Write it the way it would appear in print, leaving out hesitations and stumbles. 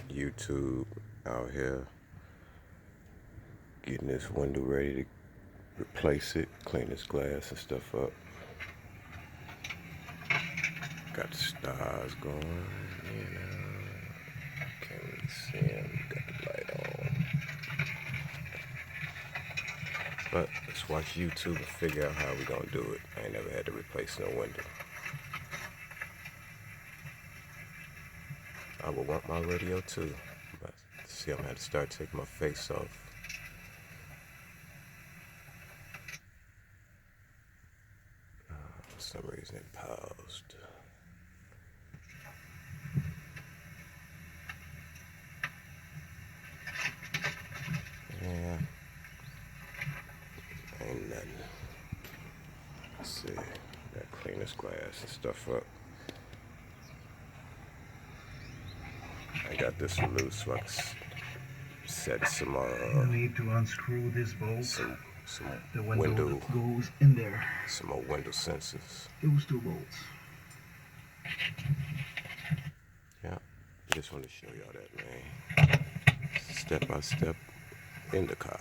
YouTube out here getting this window ready to replace it, clean this glass and stuff up. Got the stars going, can't really see them, got the light on. But let's watch YouTube and figure out how we gonna do it. I ain't never had to replace no window. I would want my radio too, but see, I'm gonna have to start taking my face off. For some reason it paused. Yeah, ain't nothing. Let's see, gotta clean this glass and stuff up. I got this loose so I can set some you need to unscrew this bolt. Some the window goes in there. Some more window sensors. Those two bolts. Yeah, just want to show y'all that, man. Step by step in the car.